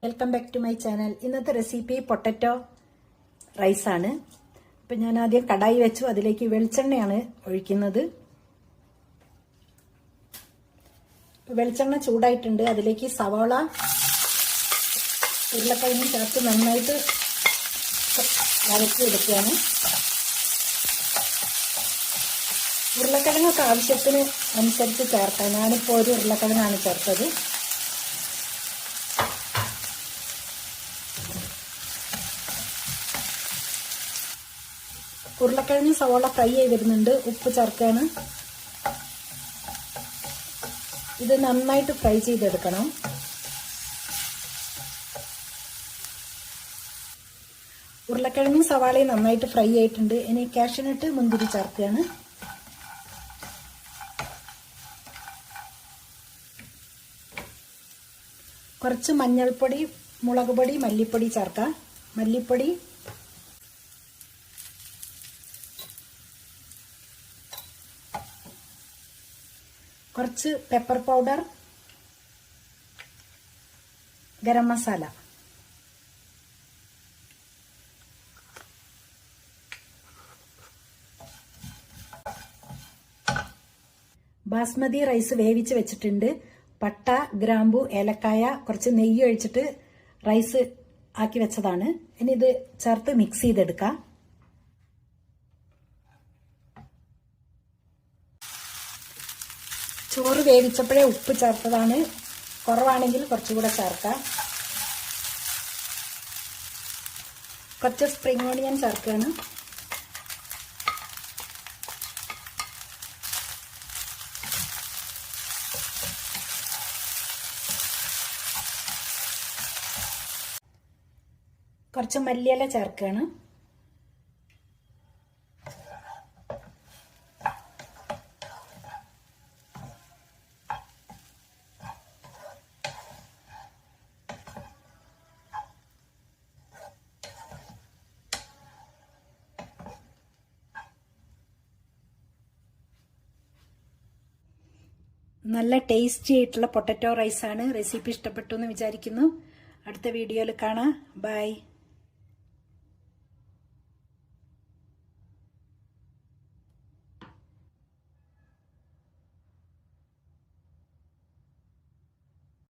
Welcome back to my channel. ഇന്നത്തെ recipe potato റൈസാണ്. അപ്പം ഞാൻ ആദ്യം കടായി വെച്ചു, അതിലേക്ക് വെളിച്ചെണ്ണയാണ് ഒഴിക്കുന്നത്. വെളിച്ചെണ്ണ ചൂടായിട്ടുണ്ട്. അതിലേക്ക് സവാള, ഉരുളക്കിഴങ്ങ് ചേർത്ത് നന്നായിട്ട് വഴറ്റി എടുക്കുകയാണ്. ഉരുളക്കിഴങ്ങൊക്കെ ആവശ്യത്തിന് അനുസരിച്ച് ചേർക്കാം. ഞാനിപ്പോൾ ഒരു ഉരുളക്കിഴങ്ങാണ് ചേർത്തത്. ഉരുളക്കിഴങ്ങ് സവാള ഫ്രൈ ആയി വരുന്നുണ്ട്. ഉപ്പ് ചേർക്കാണ്. ഇത് നന്നായിട്ട് ഫ്രൈ ചെയ്തെടുക്കണം. ഉരുളക്കിഴങ്ങും സവാളയും നന്നായിട്ട് ഫ്രൈ ആയിട്ടുണ്ട്. ഇനി കാഷ്യൂനട്ട്, മുന്തിരി ചേർക്കുകയാണ്. കുറച്ച് മഞ്ഞൾപ്പൊടി, മുളക് പൊടി, മല്ലിപ്പൊടി ചേർക്കാം. മല്ലിപ്പൊടി, കുറച്ച് pepper powder, garam masala, basmati rice വേവിച്ച് വെച്ചിട്ടുണ്ട്. പട്ട, ഗ്രാമ്പു, ഏലക്കായ, കുറച്ച് നെയ്യ് ഒഴിച്ചിട്ട് റൈസ് ആക്കി വെച്ചതാണ്. ഇനി ഇത് ചേർത്ത് മിക്സ് ചെയ്തെടുക്കാം. ചോറ് വേവിച്ചപ്പോഴേ ഉപ്പ് ചേർത്തതാണ്. കുറവാണെങ്കിൽ കുറച്ചുകൂടെ ചേർക്കാം. കുറച്ച് സ്പ്രിംഗ് ഓണിയൻ ചേർക്കുകയാണ്. കുറച്ച് മല്ലിയില ചേർക്കുകയാണ്. നല്ല ടേസ്റ്റി ആയിട്ടുള്ള പൊട്ടറ്റോ റൈസാണ്. റെസിപ്പി ഇഷ്ടപ്പെട്ടു എന്ന് വിചാരിക്കുന്നു. അടുത്ത വീഡിയോയിൽ കാണാം. ബൈ.